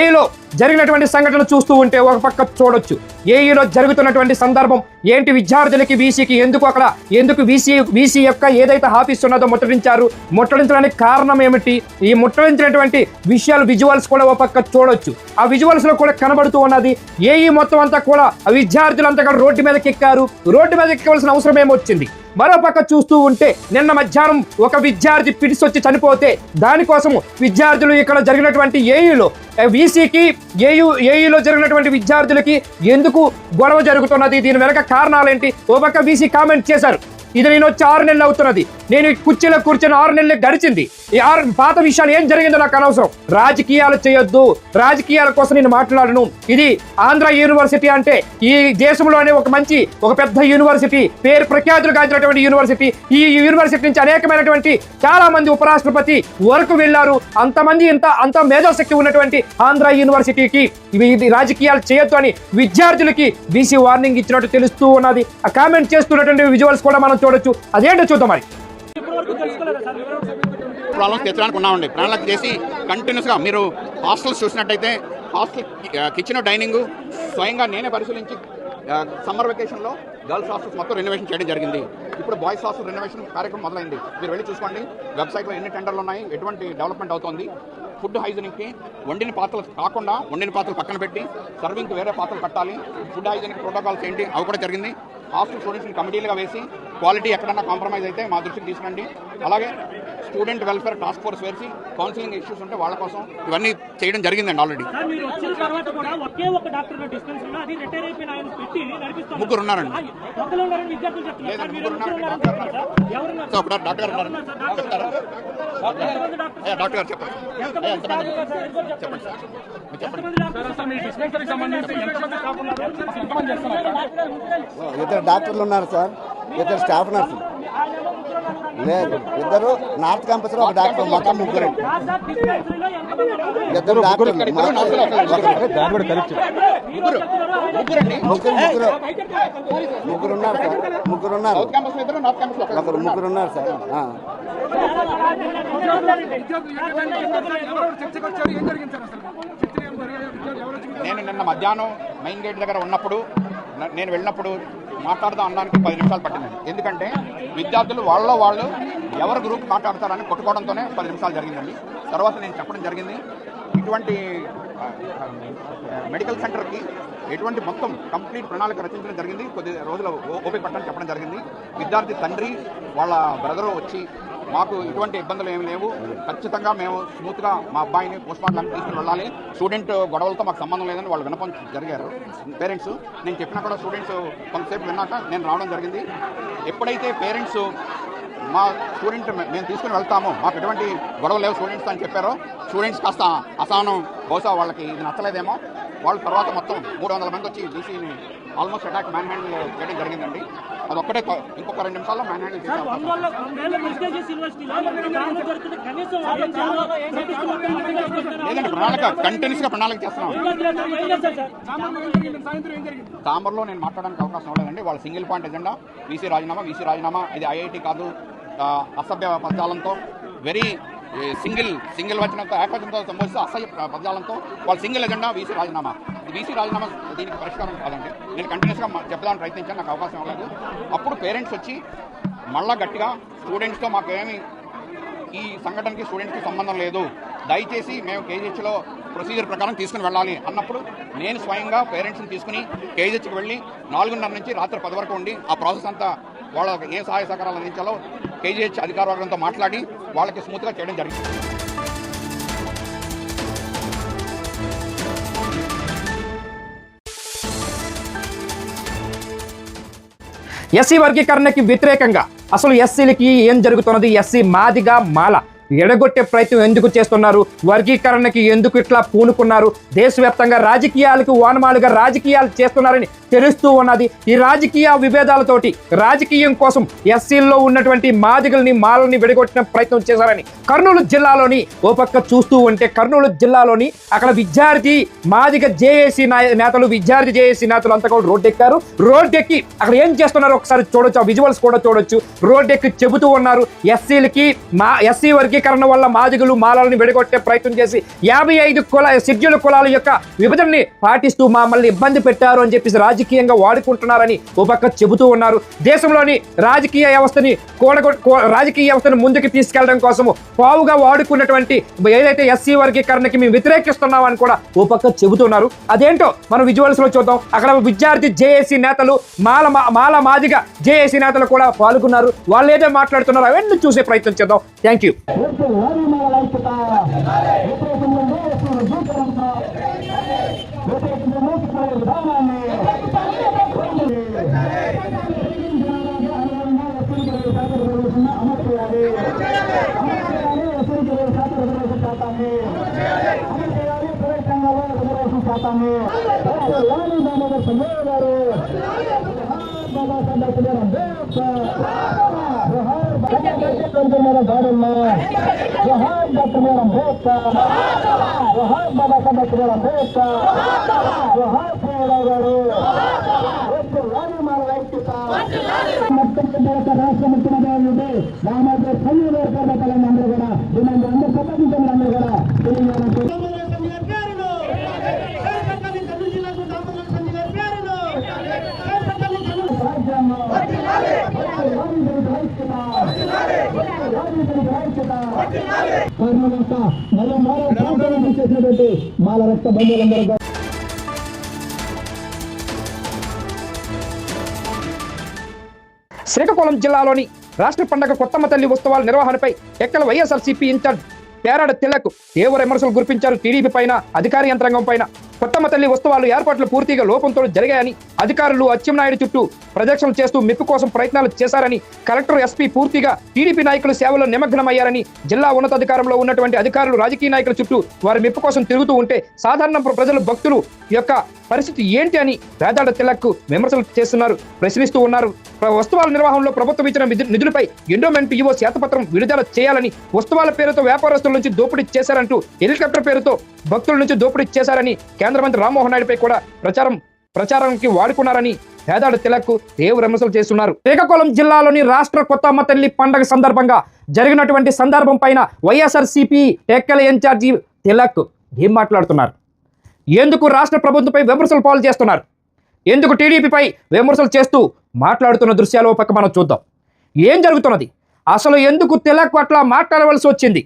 ఏఈలో జరిగినటువంటి సంఘటనలు చూస్తూ ఉంటే ఒక పక్క చూడొచ్చు. ఏఈలో జరుగుతున్నటువంటి సందర్భం ఏంటి, విద్యార్థులకి వీసీకి ఎందుకు వీసీ యొక్క ఏదైతే ఆఫీస్ ఉన్నదో ముట్టడించడానికి కారణం ఏమిటి, ఈ ముట్టడించినటువంటి విషయాలు విజువల్స్ కూడా ఒక పక్క చూడొచ్చు. ఆ విజువల్స్ లో కూడా కనబడుతూ ఉన్నది. ఏఈ మొత్తం అంతా కూడా విద్యార్థులంతా కూడా రోడ్డు మీదకి ఎక్కారు. రోడ్డు మీద ఎక్కవలసిన అవసరం ఏమొచ్చింది. మరోపక్క చూస్తూ ఉంటే నిన్న మధ్యాహ్నం ఒక విద్యార్థి పిడిసొచ్చి చనిపోతే దానికోసం విద్యార్థులు ఇక్కడ జరిగినటువంటి ఏఈలో వీసీకి ఏఈలో జరిగినటువంటి విద్యార్థులకి ఎందుకు గొడవ జరుగుతున్నది, దీని వెనక కారణాలేంటి, ఓ పక్క వీసీ కామెంట్ చేశారు. ఇది నేను వచ్చి 6 నెలలు అవుతున్నది, నేను కుర్చీలో కూర్చొని 6 నెలలు గడిచింది, ఈ 6 పాత విషయాలు ఏం జరిగిందో నాకు అనవసరం, రాజకీయాలు చేయొద్దు, రాజకీయాల కోసం నేను మాట్లాడను. ఇది ఆంధ్ర యూనివర్సిటీ అంటే ఈ దేశంలోనే ఒక పెద్ద యూనివర్సిటీ, పేరు ప్రఖ్యాతులు గాంచినటువంటి యూనివర్సిటీ. ఈ యూనివర్సిటీ నుంచి అనేకమైనటువంటి చాలా మంది ఉపరాష్ట్రపతి వరకు వెళ్లారు. అంత మేధాశక్తి ఉన్నటువంటి ఆంధ్ర యూనివర్సిటీకి ఇది రాజకీయాలు చేయొద్దు అని విద్యార్థులకి బీసీ వార్నింగ్ ఇచ్చినట్టు తెలుస్తూ ఉన్నది. ఆ కామెంట్ చేస్తున్నటువంటి విజువల్స్ కూడా మనం చూడొచ్చు. అదేంటో చూద్దాం. మరి ప్రాబ్లమ్స్ తెచ్చడానికి ఉన్నామండి. ప్రణాళిక చేసి కంటిన్యూస్గా మీరు హాస్టల్స్ చూసినట్టయితే హాస్టల్ కిచెన్ డైనింగ్ స్వయంగా నేనే పరిశీలించి సమ్మర్ వెకేషన్లో గర్ల్స్ హాస్టల్స్ మొత్తం రెనోవేషన్ చేయడం జరిగింది. ఇప్పుడు బాయ్స్ హాస్టల్ రెనోవేషన్ కార్యక్రమం మొదలైంది. మీరు వెళ్ళి చూసుకోండి వెబ్సైట్లో ఎన్ని టెండర్లు ఉన్నాయి, ఎటువంటి డెవలప్మెంట్ అవుతుంది. ఫుడ్ హైజీనిక్కి వండిన పాత్రలు కాకుండా వండిన పాత్రలు పక్కన పెట్టి సర్వింగ్కి వేరే పాత్రలు పెట్టాలి. ఫుడ్ హైజీనిక్ ప్రోటోకాల్స్ ఏంటి అవి కూడా జరిగింది. హాస్టల్ స్టూడెంట్స్ని కమిటీలుగా వేసి క్వాలిటీ ఎక్కడన్నా కాంప్రమైజ్ అయితే మా దృష్టికి తీసుకురండి. అలాగే స్టూడెంట్ వెల్ఫేర్ టాస్క్ ఫోర్స్ వేసి కౌన్సిలింగ్ ఇష్యూస్ ఉంటే వాళ్ళ కోసం ఇవన్నీ చేయడం జరిగిందండి. ఆల్రెడీ ముగ్గురు ఉన్నారండి. లేదండి, ముగ్గురు ఉన్నారండి. డాక్టర్ గారు ఉన్నారు, చెప్తారా? డాక్టర్ గారు చెప్పండి. చెప్పండి ఇద్దరు డాక్టర్లు ఉన్నారు సార్, ఇద్దరు స్టాఫ్ నర్సులు లేదు, ఇద్దరు నార్త్ క్యాంపస్ లో ఒక డాక్టర్, మొత్తం ముగ్గురు. ఇద్దరు డాక్టర్లు ముగ్గురు ఉన్నారు సార్, ముగ్గురు ఉన్నారు సార్. నేను నిన్న మధ్యాహ్నం మెయిన్ గేట్ దగ్గర ఉన్నప్పుడు నేను వెళ్ళినప్పుడు మాట్లాడదాం అనడానికి 10 నిమిషాలు పట్టిందండి. ఎందుకంటే విద్యార్థులు వాళ్ళు ఎవరు గ్రూప్ మాట్లాడతారని కొట్టుకోవడంతోనే 10 నిమిషాలు జరిగిందండి. తర్వాత నేను చెప్పడం జరిగింది, ఇటువంటి మెడికల్ సెంటర్కి ఎటువంటి మొత్తం కంప్లీట్ ప్రణాళిక రచించడం జరిగింది. కొద్ది రోజులు ఓపిక పట్టని చెప్పడం జరిగింది. విద్యార్థి తండ్రి వాళ్ళ బ్రదరు వచ్చి మాకు ఇటువంటి ఇబ్బందులు ఏమి లేవు, ఖచ్చితంగా మేము స్మూత్గా మా అబ్బాయిని పోస్ట్మార్టం తీసుకుని వెళ్ళాలి, స్టూడెంట్ గొడవలతో మాకు సంబంధం లేదని వాళ్ళు వినపం జరిగారు పేరెంట్స్. నేను చెప్పినా కూడా స్టూడెంట్స్ కొంతసేపు విన్నాక నేను రావడం జరిగింది. ఎప్పుడైతే పేరెంట్స్ మా స్టూడెంట్ మేము తీసుకుని వెళ్తాము, మాకు ఎటువంటి గొడవ లేవు స్టూడెంట్స్ అని చెప్పారో, స్టూడెంట్స్ కాస్త అసహనం, బహుశా వాళ్ళకి ఇది నచ్చలేదేమో, వాళ్ళ తర్వాత మొత్తం 300 మంది వచ్చి బీసీని ఆల్మోస్ట్ అటాక్ మ్యాన్ హ్యాండిల్ చేయడం జరిగిందండి. అది ఒక్కటే ఇంకొక 2 నిమిషాల్లో మ్యాన్ హ్యాండిల్ చేశారు. లేదండి, ప్రణాళిక కంటిన్యూస్గా ప్రణాళిక చేస్తున్నాం. సాంబర్లో నేను మాట్లాడడానికి అవకాశం లేదండి. వాళ్ళ సింగిల్ పాయింట్ ఎజెండా వీసీ రాజీనామా. ఇది ఐఐటి కాదు, అసభ్య పదజాలంతో వెరీ సింగిల్ వచనంతో ఏకవచనంతో సంబోధిస్తూ అసహ్య పదజాలంతో వాళ్ళ సింగిల్ ఎజెండా వీసీ రాజీనామా. వీసీ రాజీనామా దీనికి పరిష్కారం కాదండి. నేను కంటిన్యూస్గా చెప్పడానికి ప్రయత్నించాను, నాకు అవకాశం ఇవ్వలేదు. అప్పుడు పేరెంట్స్ వచ్చి మళ్ళా గట్టిగా స్టూడెంట్స్తో మాకేమి ఈ సంఘటనకి స్టూడెంట్స్కి సంబంధం లేదు, దయచేసి మేము కేజీహెచ్లో ప్రొసీజర్ ప్రకారం తీసుకుని వెళ్ళాలి అన్నప్పుడు నేను స్వయంగా పేరెంట్స్ని తీసుకుని కేజీహెచ్కి వెళ్ళి 4:30 నుంచి రాత్రి 10 వరకు ఉండి ఆ ప్రాసెస్ అంతా వాళ్ళకి ఏ సహాయ సహకారాలు అందించాలో కేజీహెచ్ అధికార వర్గంతో మాట్లాడి వాళ్ళకి స్మూత్గా చేయడం జరిగింది. ఎస్సీ వర్గీకరణకి వ్యతిరేకంగా అసలు ఎస్సీలకి ఏం జరుగుతున్నది, ఎస్సీ మాదిగా మాల ఎడగొట్టే ప్రయత్నం ఎందుకు చేస్తున్నారు, వర్గీకరణకి ఎందుకు ఇట్లా పూనుకున్నారు, దేశవ్యాప్తంగా రాజకీయాలకు ఓనమాలుగా రాజకీయాలు చేస్తున్నారని తెలుస్తూ ఉన్నది. ఈ రాజకీయ విభేదాలతోటి రాజకీయం కోసం ఎస్సీల్లో ఉన్నటువంటి మాలని విడగొట్టిన ప్రయత్నం చేశారని కర్నూలు జిల్లాలోని ఓ పక్క చూస్తూ ఉంటే, కర్నూలు జిల్లాలోని అక్కడ విద్యార్థి జేఏసీ నేతలు అంతా కూడా రోడ్డెక్కారు. రోడ్డెక్కి అక్కడ ఏం చేస్తున్నారో ఒకసారి చూడొచ్చు, ఆ విజువల్స్ కూడా చూడొచ్చు. రోడ్డెక్కి చెబుతూ ఉన్నారు, ఎస్సీ వర్గీకరణ వల్ల మాదిగులు మాలలను విడగొట్టే ప్రయత్నం చేసి 55 షెడ్యూల్ కులాల యొక్క విభజనని పాటిస్తూ మమ్మల్ని ఇబ్బంది పెట్టారు అని చెప్పేసి రాజకీయంగా వాడుకుంటున్నారని ఓ పక్క చెబుతూ ఉన్నారు. దేశంలోని రాజకీయ వ్యవస్థను ముందుకు తీసుకెళ్లడం కోసము పావుగా వాడుకున్నటువంటి ఏదైతే ఎస్సీ వర్గీకరణకి మేము వ్యతిరేకిస్తున్నామని కూడా ఓ పక్క చెబుతున్నారు. అదేంటో మనం విజువల్స్ లో చూద్దాం. అక్కడ విద్యార్థి జేఏసీ నేతలు మాల మాదిగ జేఏసీ నేతలు కూడా పాల్గొన్నారు. వాళ్ళు ఏదో మాట్లాడుతున్నారు అవన్నీ చూసే ప్రయత్నం చేద్దాం. Thank you. రాష్ట్ర ముఖ్యమంత్రి రామాచార్య సంఘ అందరూ కూడా అందరూ సంబంధించిన అందరూ కూడా చేసినటువంటి మాల రక్త బంధువులందరూ శ్రీకాకుళం జిల్లాలోని రాష్ట్ర పండుగ కొత్తమ్మ తల్లి ఉత్సవాల నిర్వహణపై ఎక్కల వైఎస్ఆర్సీపీ ఇన్ఛార్జ్ పేరాడ తిలక్ తీవ్ర విమర్శలు గురిపించారు. టీడీపీ పైన, అధికార యంత్రాంగం పైన. కొత్తమ్మ తల్లి ఉత్సవాలు ఏర్పాట్లు పూర్తిగా లోపంతో జరిగాయని, అధికారులు అచ్చెన్నాయుడు చుట్టూ ప్రదక్షిణలు చేస్తూ మెప్పు కోసం ప్రయత్నాలు చేశారని, కలెక్టర్, ఎస్పీ పూర్తిగా టీడీపీ నాయకుల సేవలో నిమగ్నమయ్యారని, జిల్లా ఉన్నతాధికారంలో ఉన్నటువంటి అధికారులు రాజకీయ నాయకుల చుట్టూ వారి మెప్పు కోసం తిరుగుతూ ఉంటే సాధారణ ప్రజలు, భక్తులు యొక్క పరిస్థితి ఏంటి అని పేరాడ తిలక్ విమర్శలు చేస్తున్నారు, ప్రశ్నిస్తూ ఉన్నారు. ఉత్సవాల నిర్వహణలో ప్రభుత్వం ఇచ్చిన నిధులపై ఎండోమెంట్ ఈవో శ్వేతపత్రం విడుదల చేయాలని, ఉత్సవాల పేరుతో వ్యాపారస్తుల నుంచి దోపిడీ చేశారంటూ హెలికాప్టర్ పేరుతో భక్తుల నుంచి దోపిడీ చేశారని, కేంద్ర మంత్రి రామ్మోహన్ నాయుడుపై కూడా ప్రచారానికి వాడుకున్నారని పేరాడ తిలక్ తీవ్ర విమర్శలు చేస్తున్నారు. శ్రీకాకుళం జిల్లాలోని రాష్ట్ర కొత్తమ్మ తల్లి పండుగ సందర్భంగా జరిగినటువంటి సందర్భం పైన వైఎస్ఆర్సీపీ టెక్కల ఇన్ఛార్జి తిలక్ ఏం మాట్లాడుతున్నారు? ఎందుకు రాష్ట్ర ప్రభుత్వంపై విమర్శలు పాలు చేస్తున్నారు? ఎందుకు టీడీపీపై విమర్శలు చేస్తూ మాట్లాడుతున్న దృశ్యాలు పక్క మనం చూద్దాం. ఏం జరుగుతున్నది అసలు? ఎందుకు తిలక్ అట్లా మాట్లాడవలసి వచ్చింది?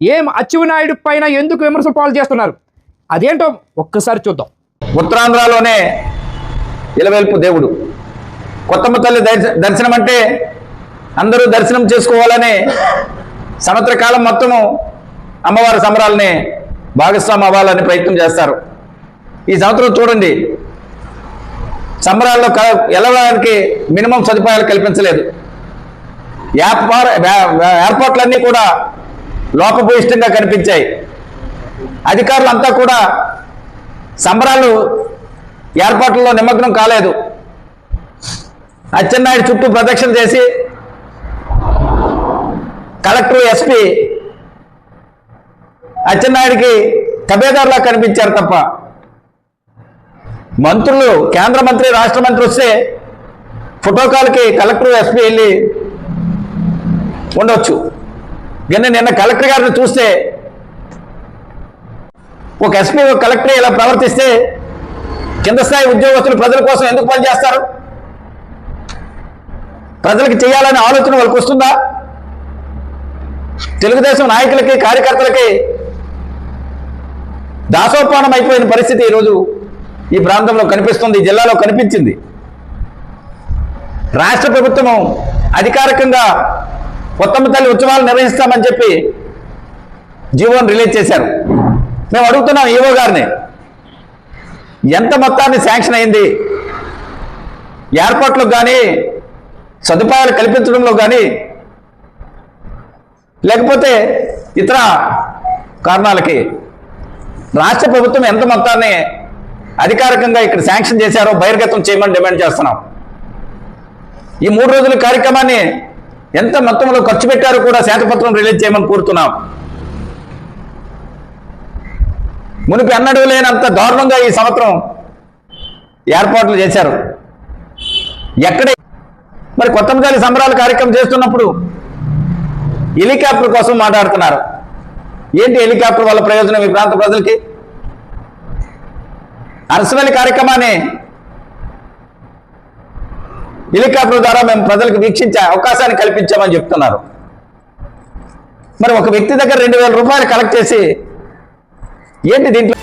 ఏం అచ్చెన్నాయుడు పైన ఎందుకు విమర్శలు పాలు చేస్తున్నారు? అదేంటో ఒక్కసారి చూద్దాం. ఉత్తరాంధ్రలోనే ఇలవేల్పు దేవుడు కొత్తమ్మ తల్లి దర్శనం అంటే అందరూ దర్శనం చేసుకోవాలని సంవత్సర కాలం మొత్తము అమ్మవారి సంబరాలని భాగస్వామి అవ్వాలని ప్రయత్నం చేస్తారు. ఈ సంవత్సరం చూడండి, సంబరాల్లో వెళ్ళడానికి మినిమం సదుపాయాలు కల్పించలేదు. ఏర్పాట్లన్నీ కూడా లోపభూయిష్టంగా కనిపించాయి. అధికారులంతా కూడా సంబరాలు ఏర్పాట్లలో నిమగ్నం కాలేదు. అచ్చెన్నాయుడు చుట్టూ ప్రదక్షిణ చేసి కలెక్టర్, ఎస్పీ అచ్చెన్నాయుడికి తబేదారులా కనిపించారు తప్ప మంత్రులు, కేంద్ర మంత్రి, రాష్ట్ర మంత్రి వస్తే ఫోటోకాల్కి కలెక్టర్, ఎస్పీ వెళ్ళి ఉండొచ్చు. కానీ నిన్న కలెక్టర్ గారిని చూస్తే ఒక ఎస్పీ, ఒక కలెక్టర్ ఇలా ప్రవర్తిస్తే కింద స్థాయి ఉద్యోగస్తులు ప్రజల కోసం ఎందుకు పనిచేస్తారు? ప్రజలకు చేయాలనే ఆలోచన వాళ్ళకి వస్తుందా? తెలుగుదేశం నాయకులకి, కార్యకర్తలకి దాసోపానం అయిపోయిన పరిస్థితి ఈరోజు ఈ ప్రాంతంలో కనిపిస్తుంది, ఈ జిల్లాలో కనిపించింది. రాష్ట్ర ప్రభుత్వము అధికారికంగా కొత్తమ్మ తల్లి ఉత్సవాలు నిర్వహిస్తామని చెప్పి జీవోని రిలీజ్ చేశారు. మేము అడుగుతున్నాం ఈవో గారిని, ఎంత మొత్తాన్ని శాంక్షన్ అయింది? ఏర్పాట్లకు కానీ, సదుపాయాలు కల్పించడంలో కానీ, లేకపోతే ఇతర కారణాలకి రాష్ట్ర ప్రభుత్వం ఎంత మొత్తాన్ని అధికారికంగా ఇక్కడ శాంక్షన్ చేశారో బహిర్గతం చేయమని డిమాండ్ చేస్తున్నాం. ఈ 3 రోజుల కార్యక్రమాన్ని ఎంత మొత్తంలో ఖర్చు పెట్టారో కూడా శ్వేతపత్రం రిలీజ్ చేయమని కోరుతున్నాం. మునిపి అన్నడూ లేనంత దారుణంగా ఈ సంవత్సరం ఏర్పాట్లు చేశారు. ఎక్కడే మరి కొత్తమ్మ తల్లి సంబరాల కార్యక్రమం చేస్తున్నప్పుడు హెలికాప్టర్ కోసం మాట్లాడుతున్నారు. ఏంటి హెలికాప్టర్ వల్ల ప్రయోజనం ఈ ప్రాంత ప్రజలకి? అరసవల్లి కార్యక్రమాన్ని హెలికాప్టర్ ద్వారా మేము ప్రజలకు వీక్షించే అవకాశాన్ని కల్పించామని చెప్తున్నారు. మరి ఒక వ్యక్తి దగ్గర 2,000 రూపాయలు కలెక్ట్ చేసి ఏంటి దీంట్లో?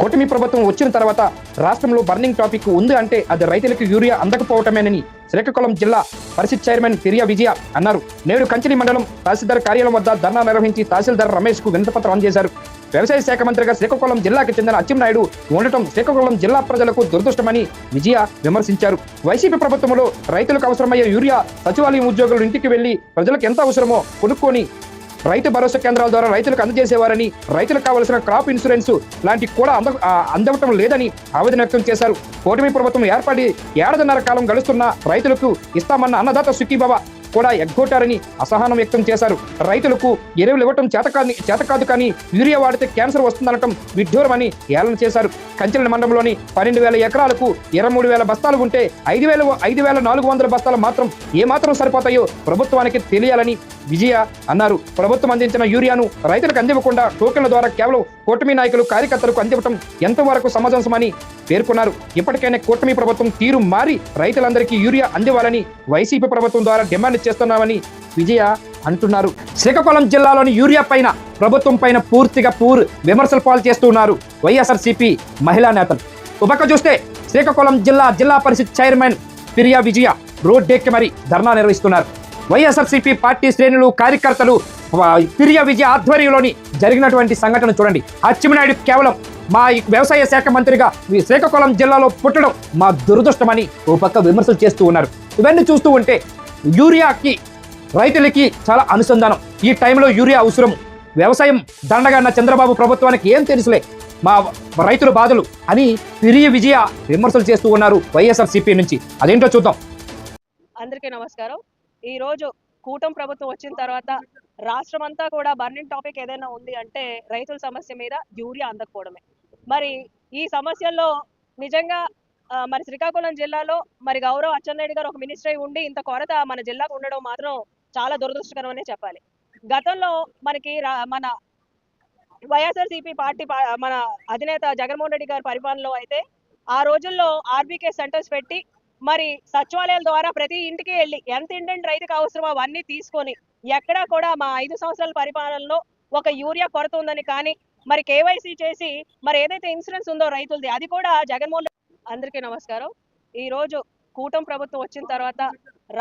కూటమి ప్రభుత్వం వచ్చిన తర్వాత రాష్ట్రంలో బర్నింగ్ టాపిక్ ఉంది అంటే అది రైతులకు యూరియా అందకపోవటమేనని శ్రీకాకుళం జిల్లా పరిషత్ చైర్మన్ పిరియా విజయ అన్నారు. నేడు కంచిలి మండలం తహసీల్దార్ కార్యాలయం వద్ద ధర్నా నిర్వహించి తహసీల్దార్ రమేష్ కు వినతిపత్రం అందజేశారు. వ్యవసాయ శాఖ మంత్రిగా శ్రీకాకుళం జిల్లాకు చెందిన అచ్చెన్నాయుడు ఉండటం శ్రీకాకుళం జిల్లా ప్రజలకు దురదృష్టమని విజయ విమర్శించారు. వైసీపీ ప్రభుత్వంలో రైతులకు అవసరమయ్యే యూరియా సచివాలయం ఉద్యోగులు ఇంటికి వెళ్లి ప్రజలకు ఎంత అవసరమో కొనుక్కొని రైతు భరోసా కేంద్రాల ద్వారా రైతులకు అందజేసేవారని, రైతులకు కావలసిన క్రాప్ ఇన్సూరెన్స్ లాంటి కూడా అందవటం లేదని ఆవేదన వ్యక్తం చేశారు. కూటమి ప్రభుత్వం ఏర్పడి 1.5 కాలం గడుస్తున్నా రైతులకు ఇస్తామన్న అన్నదాత సుఖీభవ కూడా ఎగ్గొట్టారని అసహనం వ్యక్తం చేశారు. రైతులకు ఎరువులు ఇవ్వటం చేతకాదు కానీ యూరియా వాడితే క్యాన్సర్ వస్తుందనటం విడ్డూరమని ఏలన చేశారు. కంచెల మండలంలోని 12,000 ఎకరాలకు 23,000 బస్తాలు ఉంటే 5,400 బస్తాలు మాత్రం ఏమాత్రం సరిపోతాయో ప్రభుత్వానికి తెలియాలని విజయ అన్నారు. ప్రభుత్వం అందించిన యూరియాను రైతులకు అందివ్వకుండా టోకెన్ల ద్వారా కేవలం కూటమి నాయకులు కార్యకర్తలకు అందివ్వటం ఎంతవరకు సమంజసమని పేర్కొన్నారు. ఇప్పటికైనా కూటమి ప్రభుత్వం తీరు మారి రైతులందరికీ యూరియా అందివ్వాలని వైసీపీ ప్రభుత్వం ద్వారా డిమాండ్ చేస్తున్నామని విజయ అంటున్నారు. శ్రీకాకుళం జిల్లాలోని యూరియా పైన ప్రభుత్వం పైన పూర్తిగా విమర్శలు పాలు చేస్తున్నారు వైఎస్ఆర్సీపీ మహిళా నేతలు. ఉపక చూస్తే శ్రీకాకుళం జిల్లా పరిషత్ చైర్మన్ పిరియా విజయ రోడ్డెక్కి మరి ధర్నా నిర్వహిస్తున్నారు. వైఎస్ఆర్సీపీ పార్టీ శ్రేణులు కార్యకర్తలు పిరియా విజయ ఆధ్వర్యంలోని జరిగినటువంటి సంఘటన చూడండి. అచ్చెన్నాయుడు కేవలం మా వ్యవసాయ శాఖ మంత్రిగా శ్రీకాకుళం జిల్లాలో పుట్టడం మా దురదృష్టమని ఓ పక్క విమర్శలు చేస్తూ ఉన్నారు. ఇవన్నీ చూస్తూ ఉంటే యూరియాకి రైతులకి చాలా అనుసంధానం. ఈ టైంలో యూరియా అవసరం. వ్యవసాయం దండగా ఉన్న చంద్రబాబు ప్రభుత్వానికి ఏం తెలుసులే మా రైతుల బాధలు అని పిరియా విజయ విమర్శలు చేస్తూ ఉన్నారు వైఎస్ఆర్సీపీ నుంచి. అదేంటో చూద్దాం. అందరికీ నమస్కారం. ఈ రోజు కూటమి ప్రభుత్వం వచ్చిన తర్వాత రాష్ట్రం అంతా కూడా బర్నింగ్ టాపిక్ ఏదైనా ఉంది అంటే రైతుల సమస్య మీద యూరియా అందకపోవడమే. మరి ఈ సమస్యల్లో నిజంగా మరి శ్రీకాకుళం జిల్లాలో మరి గౌరవ్ అచ్చెన్నాయుడు గారు ఒక మినిస్టర్ అయి ఉండి ఇంత కొరత మన జిల్లాకు ఉండడం మాత్రం చాలా దురదృష్టకరమనే చెప్పాలి. గతంలో మనకి మన వైఎస్ఆర్సీపీ పార్టీ మన అధినేత జగన్మోహన్ రెడ్డి గారి పరిపాలనలో అయితే ఆ రోజుల్లో ఆర్బీకే సెంటర్స్ పెట్టి మరి సచివాలయాల ద్వారా ప్రతి ఇంటికి వెళ్ళి ఎంత ఇంటింటి రైతుకు అవసరమో అవన్నీ తీసుకొని ఎక్కడా కూడా మా 5 సంవత్సరాల పరిపాలనలో ఒక యూరియా కొరత ఉందని కానీ మరి కేవైసీ చేసి మరి ఏదైతే ఇన్సూరెన్స్ ఉందో రైతులది అది కూడా జగన్మోహన్. అందరికీ నమస్కారం. ఈ రోజు కూటమి ప్రభుత్వం వచ్చిన తర్వాత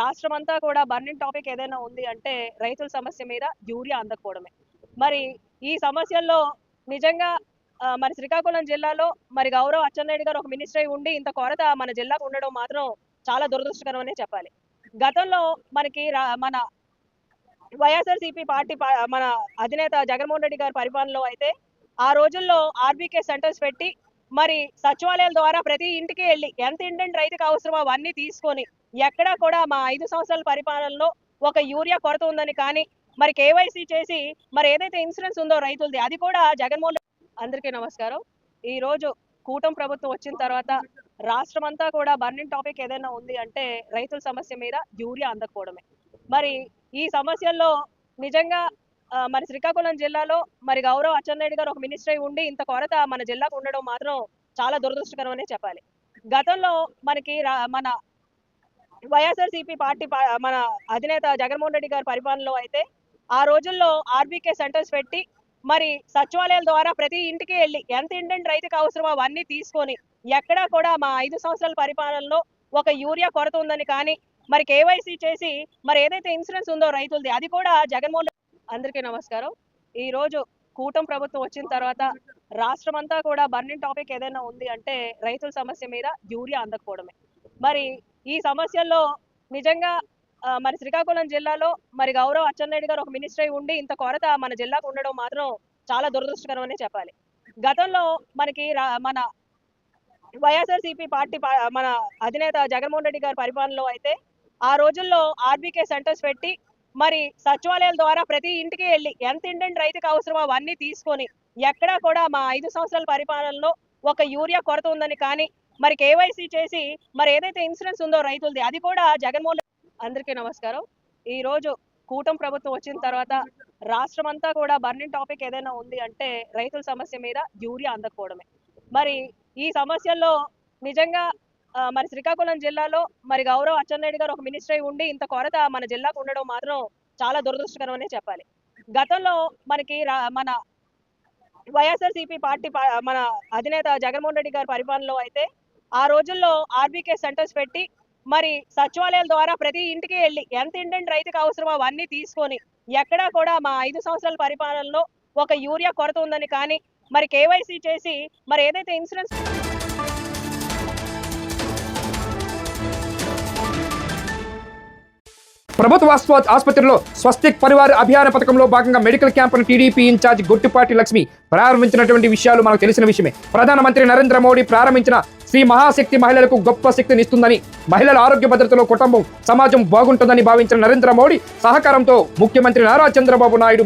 రాష్ట్రం అంతా కూడా బర్నింగ్ టాపిక్ ఏదైనా ఉంది అంటే రైతుల సమస్య మీద యూరియా అందకపోవడమే. మరి ఈ సమస్యల్లో నిజంగా మరి శ్రీకాకుళం జిల్లాలో మరి గౌరవ్ అచ్చెన్నాయుడు గారు ఒక మినిస్టర్ అయి ఉండి ఇంత కొరత మన జిల్లాకు ఉండడం మాత్రం చాలా దురదృష్టకరమనే చెప్పాలి. గతంలో మనకి మన వైఎస్ఆర్సీపీ పార్టీ మన అధినేత జగన్మోహన్ రెడ్డి గారి పరిపాలనలో అయితే ఆ రోజుల్లో ఆర్బీకే సెంటర్స్ పెట్టి మరి సచివాలయాల ద్వారా ప్రతి ఇంటికి వెళ్ళి ఎంత ఇంటింటి రైతుకు అవసరమో అవన్నీ తీసుకొని ఎక్కడా కూడా మా 5 సంవత్సరాల పరిపాలనలో ఒక యూరియా కొరత ఉందని కానీ మరి కేవైసీ చేసి మరి ఏదైతే ఇన్సూరెన్స్ ఉందో రైతులది అది కూడా జగన్మోహన్. అందరికీ నమస్కారం. ఈ రోజు కూటమి ప్రభుత్వం వచ్చిన తర్వాత రాష్ట్రం అంతా కూడా బర్నింగ్ టాపిక్ ఏదైనా ఉంది అంటే రైతుల సమస్య మీద యూరియా అందకపోవడమే. మరి ఈ సమస్యల్లో నిజంగా మరి శ్రీకాకుళం జిల్లాలో మరి గౌరవ్ అచ్చెన్నాయుడు గారు ఒక మినిస్టర్ అయి ఉండి ఇంత కొరత మన జిల్లాకు ఉండడం మాత్రం చాలా దురదృష్టకరమనే చెప్పాలి. గతంలో మనకి మన వైఎస్ఆర్సీపీ పార్టీ మన అధినేత జగన్మోహన్ రెడ్డి గారి పరిపాలనలో అయితే ఆ రోజుల్లో ఆర్బీకే సెంటర్స్ పెట్టి మరి సచివాలయాల ద్వారా ప్రతి ఇంటికి వెళ్ళి ఎంత ఇంటింటి రైతుకు అవసరమో అవన్నీ తీసుకొని ఎక్కడా కూడా మా 5 సంవత్సరాల పరిపాలనలో ఒక యూరియా కొరత ఉందని కానీ మరి కేవైసీ చేసి మరి ఏదైతే ఇన్సూరెన్స్ ఉందో రైతులది అది కూడా జగన్మోహన్. అందరికీ నమస్కారం. ఈ రోజు కూటమి ప్రభుత్వం వచ్చిన తర్వాత రాష్ట్రం అంతా కూడా బర్నింగ్ టాపిక్ ఏదైనా ఉంది అంటే రైతుల సమస్య మీద యూరియా అందకపోవడమే. మరి ఈ సమస్యల్లో నిజంగా మరి శ్రీకాకుళం జిల్లాలో మరి గౌరవ్ అచ్చెన్నాయుడు గారు ఒక మినిస్టర్ అయి ఉండి ఇంత కొరత మన జిల్లాకు ఉండడం మాత్రం చాలా దురదృష్టకరమనే చెప్పాలి. గతంలో మనకి మన వైఎస్ఆర్సీపీ పార్టీ మన అధినేత జగన్మోహన్ రెడ్డి గారి పరిపాలనలో అయితే ఆ రోజుల్లో ఆర్బీకే సెంటర్స్ పెట్టి మరి సచివాలయాల ద్వారా ప్రతి ఇంటికి వెళ్ళి ఎంత ఇంటింటి రైతుకు అవసరమో అవన్నీ తీసుకొని ఎక్కడా కూడా మా 5 సంవత్సరాల పరిపాలనలో ఒక యూరియా కొరత ఉందని కానీ మరి కేవైసీ చేసి మరి ఏదైతే ఇన్సూరెన్స్ ఉందో రైతులది అది కూడా జగన్మోహన్. అందరికీ నమస్కారం. ఈ రోజు కూటమి ప్రభుత్వం వచ్చిన తర్వాత రాష్ట్రం అంతా కూడా బర్నింగ్ టాపిక్ ఏదైనా ఉంది అంటే రైతుల సమస్య మీద యూరియా అందకపోవడమే. మరి ఈ సమస్యల్లో నిజంగా మరి శ్రీకాకుళం జిల్లాలో మరి గౌరవ అచ్చెన్నాయుడు గారు ఒక మినిస్టర్ అయి ఉండి ఇంత కొరత మన జిల్లాకు ఉండడం మాత్రం చాలా దురదృష్టకరం అనే చెప్పాలి. గతంలో మనకి మన వైఎస్ఆర్సీపీ పార్టీ మన అధినేత జగన్మోహన్ రెడ్డి గారి పరిపాలనలో అయితే ఆ రోజుల్లో ఆర్బీకే సెంటర్స్ పెట్టి మరి సచివాలయాల ద్వారా ప్రతి ఇంటికి వెళ్ళి ఎంత ఇంటింటి రైతుకి అవసరమో అవన్నీ తీసుకొని ఎక్కడా కూడా మా 5 సంవత్సరాల పరిపాలనలో ఒక యూరియా కొరత ఉందని కానీ మరి కేవైసీ చేసి మరి ఏదైతే ఇన్సూరెన్స్ ప్రభుత్వ ఆసుపత్రిలో స్వస్తిక్ పరివార్ అభియాన పథకంలో భాగంగా మెడికల్ క్యాంపును టీడీపీ ఇన్ఛార్జ్ గొట్టిపాటి లక్ష్మి ప్రారంభించినటువంటి విషయాలు మనకు తెలిసిన విషయమే. ప్రధానమంత్రి నరేంద్ర మోడీ ప్రారంభించిన శ్రీ మహాశక్తి మహిళలకు గొప్ప శక్తినిస్తుందని, మహిళల ఆరోగ్య భద్రతలో కుటుంబం సమాజం బాగుంటుందని భావించిన నరేంద్ర మోడీ సహకారంతో ముఖ్యమంత్రి నారా చంద్రబాబు నాయుడు,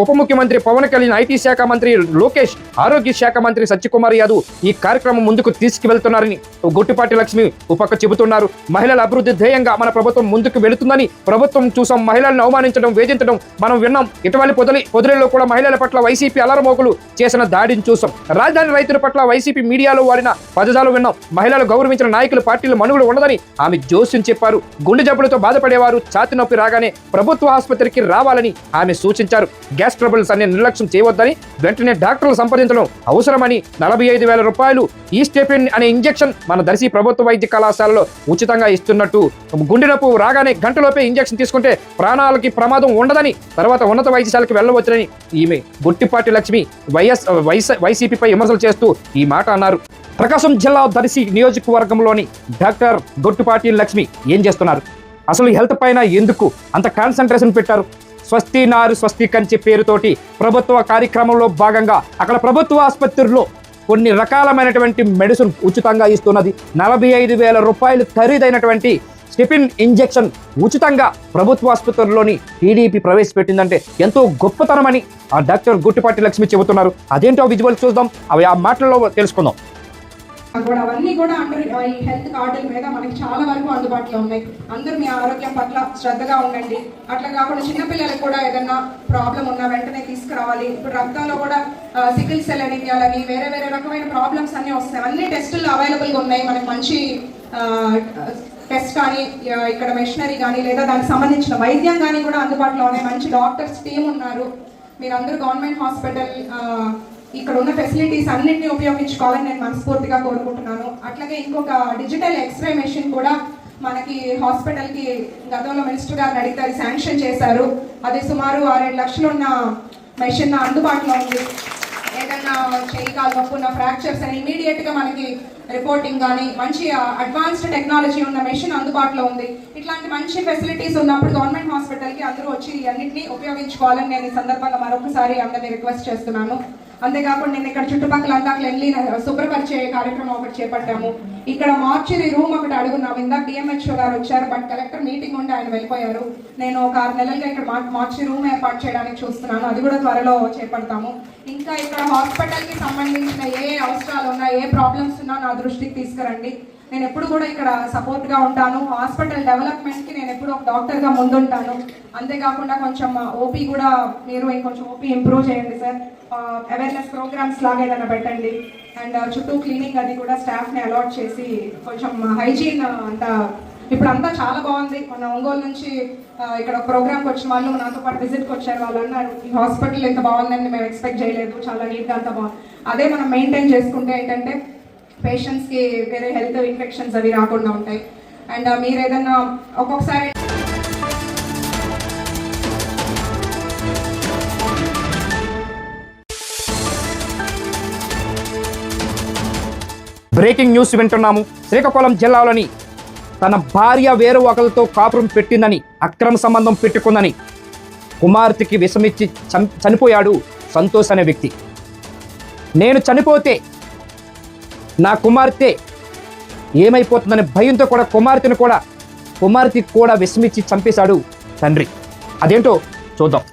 ఉప ముఖ్యమంత్రి పవన్ కళ్యాణ్, ఐటీ శాఖ మంత్రి లోకేష్, ఆరోగ్య శాఖ మంత్రి సత్యకుమార్ యాదవ్ ఈ కార్యక్రమం ముందుకు తీసుకువెళ్తున్నారని గొట్టిపాటి లక్ష్మి ఉపక చెబుతున్నారు. మహిళల అభివృద్ధి ధ్యేయంగా మన ప్రభుత్వం ముందుకు వెళుతుందని ప్రభుత్వం చూసాం. మహిళలను అవమానించడం, వేధించడం మనం విన్నాం. ఇటీవలి పొదిలిలో కూడా మహిళల పట్ల వైసీపీ అలరమోకులు చేసిన దాడిని చూసాం. రాజధాని రైతుల పట్ల వైసీపీ మీడియాలో వాడిన పదజాలు విన్నాం. మహిళలు గౌరవించిన నాయకులు పార్టీలు మనుగడ ఉండదని ఆమె జోస్యం చెప్పారు. గుండె జబ్బులతో బాధపడేవారు ఛాతి నొప్పి రాగానే ప్రభుత్వ ఆసుపత్రికి రావాలని ఆమె సూచించారు. గ్యాస్ ట్రబుల్స్ అనే నిర్లక్ష్యం చేయవద్దని, వెంటనే డాక్టర్లు సంప్రదించడం అవసరమని, 45,000 రూపాయలు ఈ స్టెపిన్ అనే ఇంజెక్షన్ మన దర్శి ప్రభుత్వ వైద్య కళాశాలలో ఉచితంగా ఇస్తున్నట్టు, గుండె నొప్పి రాగానే గంటలోపే ఇంజెక్షన్ తీసుకుంటే ప్రాణాలకి ప్రమాదం ఉండదని, తర్వాత ఉన్నత వైద్యశాలకు వెళ్ళవచ్చునని ఈమె గొట్టిపాటి లక్ష్మి వైసీపీపై విమర్శలు చేస్తూ ఈ మాట అన్నారు. ప్రకాశం జిల్లా దర్శి నియోజకవర్గంలోని డాక్టర్ గొట్టిపాటి లక్ష్మి ఏం చేస్తున్నారు? అసలు హెల్త్ పైన ఎందుకు అంత కాన్సన్ట్రేషన్ పెట్టారు? స్వస్తి నారు స్వస్తి కంచి పేరుతోటి ప్రభుత్వ కార్యక్రమంలో భాగంగా అక్కడ ప్రభుత్వ ఆసుపత్రిలో కొన్ని రకాలమైనటువంటి మెడిసిన్ ఉచితంగా ఇస్తున్నది. 45,000 రూపాయలు ఖరీదైనటువంటి స్టెపిన్ ఇంజెక్షన్ ఉచితంగా ప్రభుత్వ ఆసుపత్రిలోని టీడీపీ ప్రవేశపెట్టిందంటే ఎంతో గొప్పతనమని ఆ డాక్టర్ గొట్టిపాటి లక్ష్మి చెబుతున్నారు. అదేంటో విజువల్ చూద్దాం, అవి ఆ మాటల్లో తెలుసుకుందాం. కూడా అవన్నీ కూడా అండర్ ఈ హెల్త్ కార్డుల మీద మనకి చాలా వరకు అందుబాటులో ఉన్నాయి. అందరూ మీ ఆరోగ్యం పట్ల శ్రద్ధగా ఉండండి. అట్లా కాకుండా చిన్నపిల్లలకు కూడా ఏదైనా ప్రాబ్లం ఉన్నా వెంటనే తీసుకురావాలి. ఇప్పుడు రక్తంలో కూడా సికిల్ సెల్ ఎనీమియాలని వేరే వేరే రకమైన ప్రాబ్లమ్స్ అన్నీ వస్తాయి. అన్ని టెస్టులు అవైలబుల్గా ఉన్నాయి. మనకి మంచి టెస్ట్ కానీ ఇక్కడ మెషినరీ కానీ లేదా దానికి సంబంధించిన వైద్యం కానీ కూడా అందుబాటులో ఉన్నాయి. మంచి డాక్టర్స్ టీమ్ ఉన్నారు. మీరందరూ గవర్నమెంట్ హాస్పిటల్ ఇక్కడ ఉన్న ఫెసిలిటీస్ అన్నింటినీ ఉపయోగించుకోవాలని నేను మనస్ఫూర్తిగా కోరుకుంటున్నాను. అట్లాగే ఇంకొక డిజిటల్ ఎక్స్రే మెషిన్ కూడా మనకి హాస్పిటల్కి గతంలో మినిస్టర్ గారిని అడిగితే అది శాంక్షన్ చేశారు. అది సుమారు 6-7 లక్షలు ఉన్న మెషిన్ అందుబాటులో ఉంది. ఏదన్నా చేయి కాలు నొప్పి ఉన్న ఫ్రాక్చర్స్ అని ఇమీడియట్గా మనకి రిపోర్టింగ్ కానీ మంచి అడ్వాన్స్డ్ టెక్నాలజీ ఉన్న మెషిన్ అందుబాటులో ఉంది. ఇట్లాంటి మంచి ఫెసిలిటీస్ ఉన్నప్పుడు గవర్నమెంట్ హాస్పిటల్కి అందరూ వచ్చి అన్నింటినీ ఉపయోగించుకోవాలని నేను ఈ సందర్భంగా మరొకసారి అందరినీ రిక్వెస్ట్ చేస్తున్నాను. అంతేకాకుండా నేను ఇక్కడ చుట్టుపక్కల అంతా క్లెన్లీన శుభ్రపరిచే కార్యక్రమం ఒకటి చేపట్టాము. ఇక్కడ మార్చురీ రూమ్ ఒకటి అడుగున్నాము. ఇందాక డిఎంహెచ్ఓ గారు వచ్చారు, బట్ కలెక్టర్ మీటింగ్ ఉంటే ఆయన వెళ్ళిపోయారు. నేను ఒక 6 నెలలుగా ఇక్కడ మార్చురీ రూమ్ ఏర్పాటు చేయడానికి చూస్తున్నాను. అది కూడా త్వరలో చేపడతాము. ఇంకా ఇక్కడ హాస్పిటల్కి సంబంధించిన ఏ అవసరాలు ఉన్నా, ఏ ప్రాబ్లమ్స్ ఉన్నా నా దృష్టికి తీసుకురండి. నేను ఎప్పుడు కూడా ఇక్కడ సపోర్ట్గా ఉంటాను. హాస్పిటల్ డెవలప్మెంట్కి నేను ఎప్పుడు ఒక డాక్టర్గా ముందుంటాను. అంతేకాకుండా కొంచెం ఓపీ కూడా మీరు ఇంకొంచెం ఓపీ ఇంప్రూవ్ చేయండి సార్. అవేర్నెస్ ప్రోగ్రామ్స్ లాగా ఏదైనా పెట్టండి. అండ్ చుట్టూ క్లీనింగ్ అది కూడా స్టాఫ్ని అలాట్ చేసి కొంచెం హైజీన్ అంతా ఇప్పుడు అంతా చాలా బాగుంది. మన ఒంగోలు నుంచి ఇక్కడ ప్రోగ్రామ్కి వచ్చిన వాళ్ళు నాతో పాటు విజిట్కి వచ్చారు. వాళ్ళు అన్నారు ఈ హాస్పిటల్ ఎంత బాగుందని మేము ఎక్స్పెక్ట్ చేయలేదు, చాలా నీట్గా అంతా బాగుంది. అదే మనం మెయింటైన్ చేసుకుంటే ఏంటంటే పేషెంట్స్కి వేరే హెల్త్ ఇన్ఫెక్షన్స్ అవి రాకుండా ఉంటాయి. అండ్ మీరు ఏదన్నా ఒక్కొక్కసారి బ్రేకింగ్ న్యూస్ వింటున్నాము. శ్రీకాకుళం జిల్లాలోని తన భార్య వేరే ఒకరితో కాపురం పెట్టిందని, అక్రమ సంబంధం పెట్టుకుందని కుమార్తెకి విషమిచ్చి చనిపోయాడు సంతోష్ అనే వ్యక్తి. నేను చనిపోతే నా కుమార్తె ఏమైపోతుందనే భయంతో కూడా కుమార్తెకి కూడా విషమిచ్చి చంపేశాడు తండ్రి. అదేంటో చూద్దాం.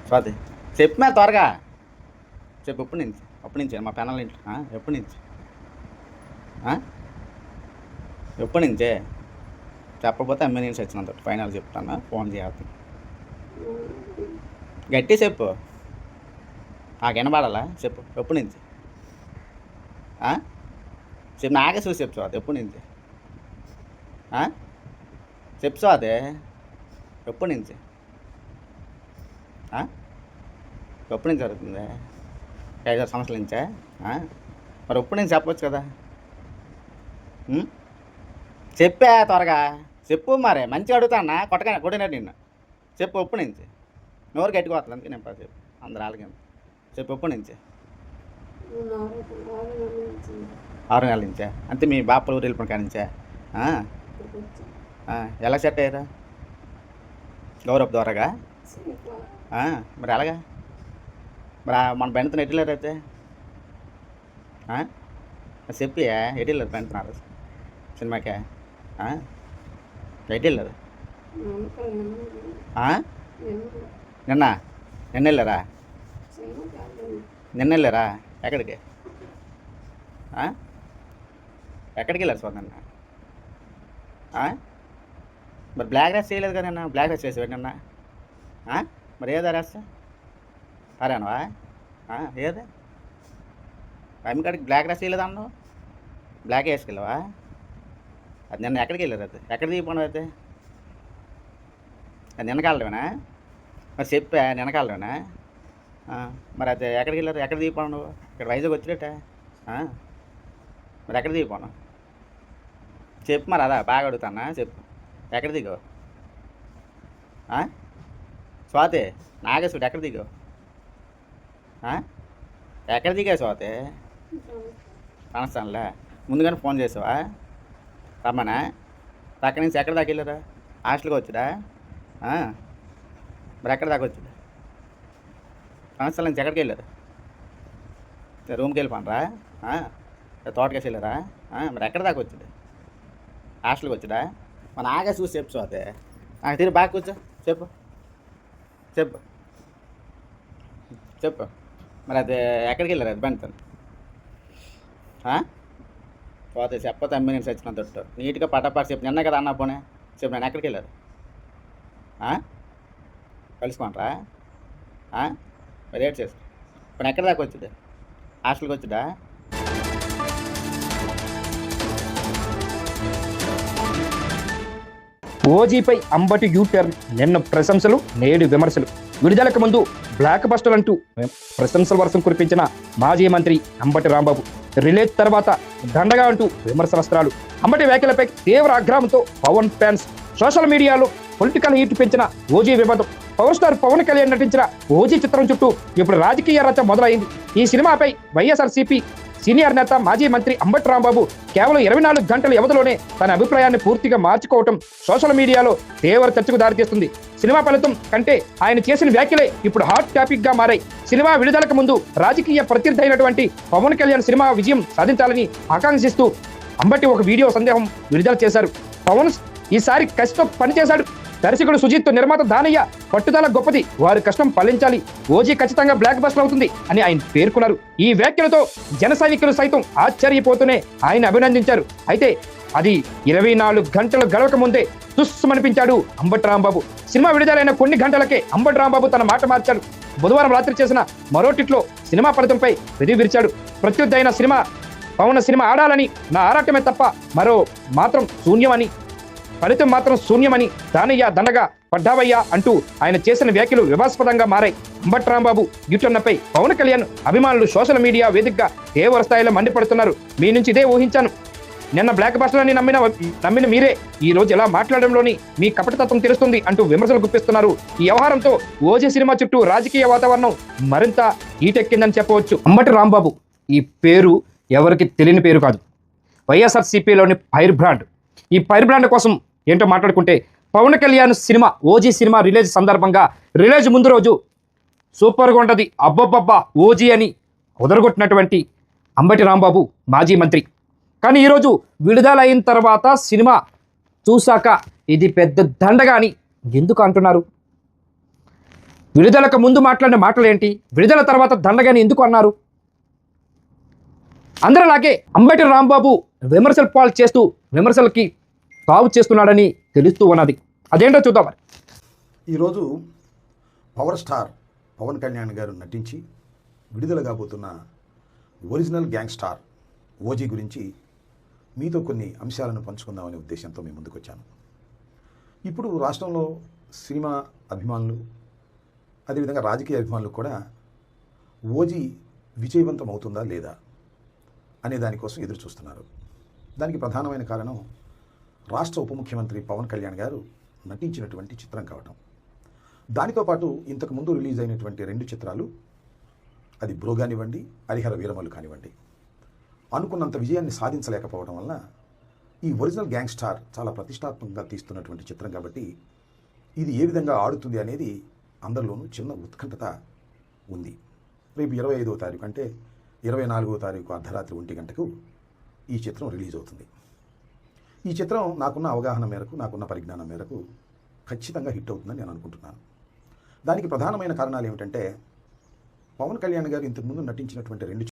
స్వాతి చెప్పు మే త్వరగా చెప్పు. ఎప్పటి నుంచి మా పెనాల ఇంట్లో ఎప్పటి నుంచి ఎప్పటి నుంచే చెప్పకపోతే ఎమ్మెల్యేస్ వచ్చినంత ఫైనల్ చెప్తాను. ఫోన్ చేయాలి గట్టి చెప్పు. నాకు వినబడాలా చెప్పు. ఎప్పటి నుంచి చెప్పు. నాకే చూసి చెప్పు స్వాతి. ఎప్పటి నుంచి చెప్పు స్వాతి. ఎప్పటి నుంచి ఎప్పటి నుంచి జరుగుతుంది? 5-6 సంవత్సరాల నుంచే. మరి ఎప్పటి నుంచి చెప్పవచ్చు కదా. చెప్పా త్వరగా చెప్పు. మరి మంచిగా అడుగుతానా కొట్టినట్టు నిన్ను. చెప్పు ఎప్పటి నుంచి. నోరు గట్టిగా వస్తుంది అందుకే నేను చెప్పు. అందరు అలాగే చెప్పు. ఎప్పటి నుంచి? 6 నెలల నుంచే. అంతే మీ బాపలు ఊరు వెళ్ళిపోయిన కాడి నుంచే. ఎలా సెట్ అయ్యారా? గౌరవ్ ద్వారాగా. మరి అలాగా మరి మన బెండతో ఎట్టిల్లారు అయితే చెప్పి ఎట్టిల్లారు బెండుతున్నారు సినిమాకే ఎట్టిల్లారు? నిన్న వెళ్ళారా? నిన్న వెళ్ళారా? ఎక్కడికి వెళ్ళారు సార్ నిన్న? మరి బ్లాక్ రైస్ చేయలేదు కదా నిన్న. బ్లాక్ రైస్ చేసి నిన్న. మరి ఏదా రాస్తా అరేనవా? ఏదే టైం కాడికి బ్లాక్ రైస్ చేయలేదు అన్నావు. బ్లాక్ వేసుకెళ్ళవా? అది నిన్న ఎక్కడికి వెళ్ళారు? అది ఎక్కడ దిగిపోవడం అయితే? అది నిన్నకాలవేనా? మరి చెప్పా నిన్నకాలవేనా? మరి అది ఎక్కడికి వెళ్ళారు? ఎక్కడ దిగిపోవడం నువ్వు? ఇక్కడ వైజాగ్ వచ్చినట్ట. మరి ఎక్కడ దిగిపోను చెప్పు. మరి అదా బాగా అడుగుతానా చెప్పు. ఎక్కడ దిగో స్వాతి? నాగేశ్వరుడు ఎక్కడ దిగో? ఎక్కడ దిగా స్వాతి? కనస్తానులే. ముందుగానే ఫోన్ చేసావా రమ్మనా? అక్కడి నుంచి ఎక్కడ దాకా వెళ్ళారా? హాస్టల్కి వచ్చుడా? మరి ఎక్కడ దాకా వచ్చుడా? కనస్తాల నుంచి ఎక్కడికి వెళ్ళారు? రూమ్కి వెళ్ళిపోనరా? తోటకేసి వెళ్ళారా? మరి ఎక్కడ దాకా వచ్చుడు? హాస్టల్కి వచ్చుడా? మన ఆగా చూసి చెప్పు స్వాతి. నాకు తిరిగి బాగా కూర్చో చెప్పు. చెప్పు చెప్పు. మరి అది ఎక్కడికి వెళ్ళారు? అది బండి పోతే చెప్పతే ఎమ్మెల్యేస్ వచ్చిన తొట్టు నీట్గా పటాపాటు చెప్పు. నిన్న కదా అన్నా పోనే చెప్పు. నేను ఎక్కడికి వెళ్ళారు? కలుసుకుంటారా? మరి ఏడు చేసు. ఇప్పుడు ఎక్కడి దాకా వచ్చుడు? హాస్టల్కి వచ్చుడా? ఓజీపై అంబటి యూటర్న్. నిన్న ప్రశంసలు నేడు విమర్శలు. విడుదలకు ముందు బ్లాక్ బస్టర్ అంటూ ప్రశంసల వర్షం కురిపించిన మాజీ మంత్రి అంబటి రాంబాబు రిలీజ్ తర్వాత దండగా అంటూ విమర్శనాస్త్రాలు. అంబటి వ్యాఖ్యలపై తీవ్ర ఆగ్రహంతో పవన్ ఫ్యాన్స్. సోషల్ మీడియాలో పొలిటికల్ హీట్ పెంచిన ఓజీ వివాదం. పవర్ స్టార్ పవన్ కళ్యాణ్ నటించిన ఓజీ చిత్రం చుట్టూ ఇప్పుడు రాజకీయ రచ్చ మొదలైంది. ఈ సినిమాపై వైఎస్ఆర్సీపీ సీనియర్ నేత మాజీ మంత్రి అంబటి రాంబాబు కేవలం 24 గంటల వ్యవధిలోనే తన అభిప్రాయాన్ని పూర్తిగా మార్చుకోవటం సోషల్ మీడియాలో తీవ్ర చర్చకు దారితీస్తుంది. సినిమా ఫలితం కంటే ఆయన చేసిన వ్యాఖ్యలే ఇప్పుడు హాట్ టాపిక్ గా మారాయి. సినిమా విడుదలకు ముందు రాజకీయ ప్రత్యర్థి అయినటువంటి పవన్ కళ్యాణ్ సినిమా విజయం సాధించాలని ఆకాంక్షిస్తూ అంబటి ఒక వీడియో సందేహం విడుదల చేశారు. పవన్ ఈసారి కసితో పనిచేశాడు. దర్శకుడు సుజిత్, నిర్మాత దానయ్య పట్టుదల గొప్పది, వారి కష్టం ఫలించాలి, ఓజీ ఖచ్చితంగా బ్లాక్ బస్టర్ అవుతుంది అని ఆయన పేర్కొన్నారు. ఈ వ్యాఖ్యలతో జన సైనికులు సైతం ఆశ్చర్యపోతూనే ఆయన అభినందించారు. అయితే అది 24 గంటలు గడవక ముందే తుస్సుమనిపించాడు అంబటి రాంబాబు. సినిమా విడుదలైన కొన్ని గంటలకే అంబటి రాంబాబు తన మాట మార్చాడు. బుధవారం రాత్రి చేసిన మరో ట్వీట్లో సినిమా ఫలితంపై పెదవి విరిచాడు. ప్రత్యర్థి అయిన పవన్ సినిమా ఆడాలని నా ఆరాటమే తప్ప మరో మాత్రం శూన్యమని, ఫలితం మాత్రం శూన్యమని దానయ్య దండగా పడ్డావయ్యా అంటూ ఆయన చేసిన వ్యాఖ్యలు వివాదాస్పదంగా మారాయి. అంబటి రాంబాబు యూటర్న్పై పవన్ కళ్యాణ్ అభిమానులు సోషల్ మీడియా వేదికగా తీవ్ర స్థాయిలో మండిపడుతున్నారు. మీ నుంచి ఇదే ఊహించాను. నిన్న బ్లాక్ బస్టర్ అని నమ్మిన మీరే ఈ రోజు ఎలా మాట్లాడడంలోని మీ కపటతత్వం తెలుస్తుంది అంటూ విమర్శలు గుప్పిస్తున్నారు. ఈ వ్యవహారంతో ఓజీ సినిమా చుట్టూ రాజకీయ వాతావరణం మరింత హీటెక్కిందని చెప్పవచ్చు. అంబటి రాంబాబు ఈ పేరు ఎవరికి తెలియని పేరు కాదు. వైఎస్ఆర్సీపీలోని ఫైర్ బ్రాండ్. ఈ ఫైర్ బ్రాండ్ కోసం ఏంటో మాట్లాడుకుంటే Pawan Kalyan cinema OG cinema release సందర్భంగా రిలీజ్ ముందు రోజు సూపర్గా ఉంటుంది, అబ్బబ్బబ్బా ఓజీ అని కుదరగొట్టినటువంటి అంబటి రాంబాబు మాజీ మంత్రి. కానీ ఈరోజు విడుదల అయిన తర్వాత సినిమా చూశాక ఇది పెద్ద దండగా అని ఎందుకు అంటున్నారు? విడుదలకు ముందు మాట్లాడిన మాటలు ఏంటి, విడుదల తర్వాత దండగాని ఎందుకు అన్నారు? అందరిలాగే అంబటి రాంబాబు విమర్శలు పాలు చేస్తూ విమర్శలకి తావు చేస్తున్నాడని తెలుస్తూ ఉన్నది. అదేంటో చూద్దాం మరి. ఈరోజు పవర్ స్టార్ పవన్ కళ్యాణ్ గారు నటించి విడుదల కాబోతున్న ఒరిజినల్ గ్యాంగ్ స్టార్ ఓజీ గురించి మీతో కొన్ని అంశాలను పంచుకుందామనే ఉద్దేశంతో మేము ముందుకు వచ్చాను. ఇప్పుడు రాష్ట్రంలో సినిమా అభిమానులు, అదేవిధంగా రాజకీయ అభిమానులు కూడా ఓజీ విజయవంతం అవుతుందా లేదా అనే దానికోసం ఎదురు చూస్తున్నారు. దానికి ప్రధానమైన కారణం రాష్ట్ర ఉప ముఖ్యమంత్రి పవన్ కళ్యాణ్ గారు నటించినటువంటి చిత్రం కావటం. దానితో పాటు ఇంతకుముందు రిలీజ్ అయినటువంటి 2 చిత్రాలు, అది బ్రో కానివ్వండి, హరిహర వీరమల్లు కానివ్వండి, అనుకున్నంత విజయాన్ని సాధించలేకపోవడం వలన ఈ ఒరిజినల్ గ్యాంగ్ స్టార్ చాలా ప్రతిష్టాత్మకంగా తీస్తున్నటువంటి చిత్రం కాబట్టి ఇది ఏ విధంగా ఆడుతుంది అనేది అందరిలోనూ చిన్న ఉత్కంఠత ఉంది. రేపు 25వ తారీఖు అంటే 24వ తారీఖు అర్ధరాత్రి 1 గంటకు ఈ చిత్రం రిలీజ్ అవుతుంది. ఈ చిత్రం నాకున్న అవగాహన మేరకు, నాకున్న పరిజ్ఞానం మేరకు ఖచ్చితంగా హిట్ అవుతుందని నేను అనుకుంటున్నాను. దానికి ప్రధానమైన కారణాలు ఏమిటంటే పవన్ కళ్యాణ్ గారు ఇంతకుముందు నటించినటువంటి 2